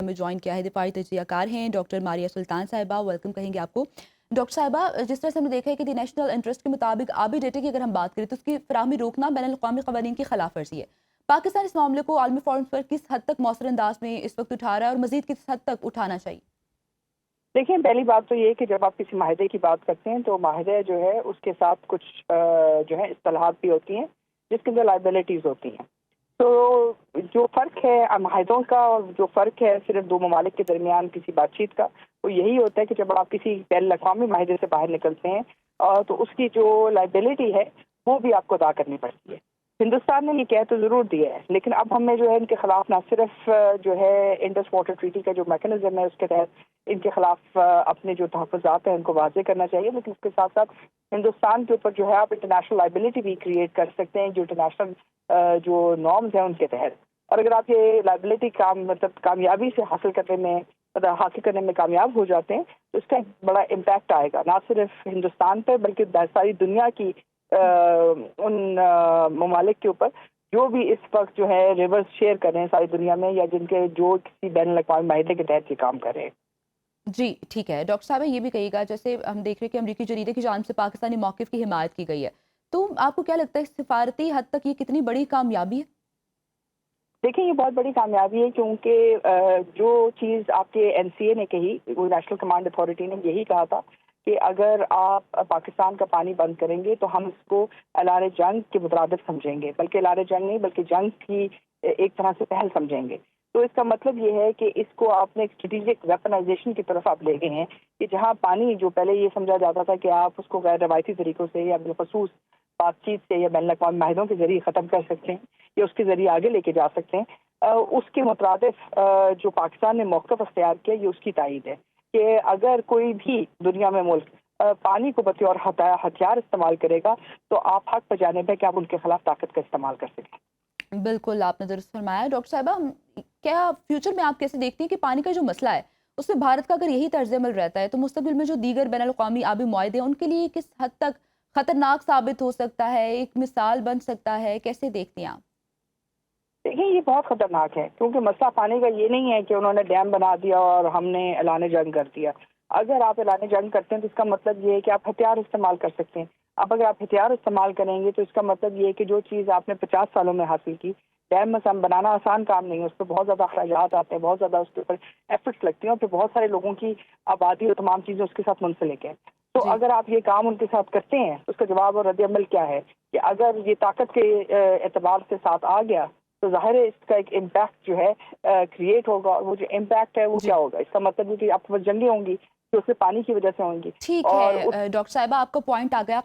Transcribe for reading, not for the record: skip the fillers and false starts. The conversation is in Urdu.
ہمیں جوائن کیا ہے، دفاعی تجزیہ کار ہیں ڈاکٹر ماریہ سلطان صاحبہ، ویلکم کہیں گے آپ کو۔ ڈاکٹر صاحبہ، جس طرح سے ہم نے دیکھا ہے کہ دی نیشنل انٹرسٹ کے مطابق آبی ڈیٹا کی اگر ہم بات کریں تو اس کی فراہمی روکنا بین الاقوامی قوانین کی خلاف ورزی ہے۔ پاکستان اس معاملے کو عالمی فورمز پر کس حد تک مؤثر انداز میں اس وقت اٹھا رہا ہے اور مزید کس حد تک اٹھانا چاہیے؟ دیکھیں، پہلی بات تو یہ کہ جب آپ کسی معاہدے کی بات کرتے ہیں تو معاہدے جو ہے اس کے ساتھ کچھ جو ہے اصطلاحات بھی ہوتی ہیں جس کے اندر لائبلٹیز ہوتی ہیں۔ تو جو فرق ہے معاہدوں کا اور جو فرق ہے صرف دو ممالک کے درمیان کسی بات چیت کا، وہ یہی ہوتا ہے کہ جب آپ کسی بین الاقوامی معاہدے سے باہر نکلتے ہیں تو اس کی جو لائبلٹی ہے وہ بھی آپ کو ادا کرنی پڑتی ہے۔ ہندوستان نے یہ کہہ تو ضرور دیا ہے، لیکن اب ہمیں جو ہے ان کے خلاف نہ صرف جو ہے انڈس واٹر ٹریٹی کا جو میکانزم ہے اس کے تحت ان کے خلاف اپنے جو تحفظات ہیں ان کو واضح کرنا چاہیے، لیکن اس کے ساتھ ساتھ ہندوستان کے اوپر جو ہے آپ انٹرنیشنل لائبلٹی بھی کریٹ کر سکتے ہیں جو انٹرنیشنل جو نارمز ہیں ان کے تحت۔ اور اگر آپ یہ لائبلٹی کامیابی سے حاصل کرنے میں کامیاب ہو جاتے ہیں تو اس کا ایک بڑا امپیکٹ آئے گا، نہ صرف ہندوستان پہ بلکہ ساری دنیا کی ان ممالک کے اوپر جو بھی اس وقت جو ہے ریورس شیئر کر رہے ہیں ساری دنیا میں، یا جن کے جو کسی بین الاقوامی معاہدے کے تحت یہ کام کر رہے ہیں۔ جی ٹھیک ہے ڈاکٹر صاحب، یہ بھی کہیے گا جیسے ہم دیکھ رہے ہیں کہ امریکی جریدے کی جانب سے پاکستانی موقف کی حمایت کی گئی ہے، تو آپ کو کیا لگتا ہے سفارتی حد تک یہ کتنی بڑی کامیابی ہے؟ دیکھیں، یہ بہت بڑی کامیابی ہے کیونکہ جو چیز آپ کے این سی اے نے کہی، وہ نیشنل کمانڈ اتھارٹی نے یہی کہا تھا کہ اگر آپ پاکستان کا پانی بند کریں گے تو ہم اس کو اعلان جنگ کے مترادف سمجھیں گے، بلکہ اعلان جنگ نہیں بلکہ جنگ کی ایک طرح سے پہل سمجھیں گے۔ تو اس کا مطلب یہ ہے کہ اس کو آپ نے ایک اسٹریٹجک ویپنائزیشن کی طرف آپ لے گئے ہیں کہ جہاں پانی جو پہلے یہ سمجھا جاتا تھا کہ آپ اس کو غیر روایتی طریقوں سے یا بالخصوص بات چیت سے یا بین الاقوامی معاہدوں کے ذریعے ختم کر سکتے ہیں یا اس کے ذریعے آگے لے کے جا سکتے ہیں، اس کے مترادف جو پاکستان نے موقف اختیار کیا یہ اس کی تائید ہے کہ اگر کوئی بھی دنیا میں ملک پانی کو بطور ہتھیار استعمال کرے گا تو آپ حق پہ جانب ہے کہ آپ ان کے خلاف طاقت کا استعمال کر سکیں۔ بالکل آپ نے درست فرمایا۔ ڈاکٹر صاحبہ، کیا فیوچر میں آپ کیسے دیکھتی ہیں کہ پانی کا جو مسئلہ ہے اس میں بھارت کا اگر یہی طرز عمل رہتا ہے تو مستقبل میں جو دیگر بین الاقوامی آبی معاہدے ہیں ان کے لیے کس حد تک خطرناک ثابت ہو سکتا ہے، ایک مثال بن سکتا ہے، کیسے دیکھتی ہیں آپ؟ دیکھیں، یہ بہت خطرناک ہے کیونکہ مسئلہ پانی کا یہ نہیں ہے کہ انہوں نے ڈیم بنا دیا اور ہم نے اعلان جنگ کر دیا۔ اگر آپ اعلان جنگ کرتے ہیں تو اس کا مطلب یہ ہے کہ آپ ہتھیار استعمال کر سکتے ہیں۔ اب اگر آپ ہتھیار استعمال کریں گے تو اس کا مطلب یہ ہے کہ جو چیز آپ نے 50 سالوں میں حاصل کی، ڈیم میں بنانا آسان کام نہیں ہے، اس پہ بہت زیادہ اخراجات آتے ہیں، بہت زیادہ اس کے اوپر ایفرٹس لگتی ہیں اور پھر بہت سارے لوگوں کی آبادی اور تمام چیزیں اس کے ساتھ منسلک ہیں۔ تو جی اگر آپ یہ کام ان کے ساتھ کرتے ہیں تو اس کا جواب اور رد عمل کیا ہے کہ اگر یہ طاقت کے اعتبار سے ساتھ آ گیا تو ظاہر ہے اس کا ایک امپیکٹ جو ہے کریٹ ہوگا، اور وہ جو امپیکٹ ہے وہ جی کیا ہوگا؟ اس کا مطلب یہ کہ آپ کے پاس جنگیں ہوں گی جو اس سے پانی کی وجہ سے ہوں گی۔ ٹھیک اور ہے ڈاکٹر صاحبہ، آپ کا پوائنٹ آ گیا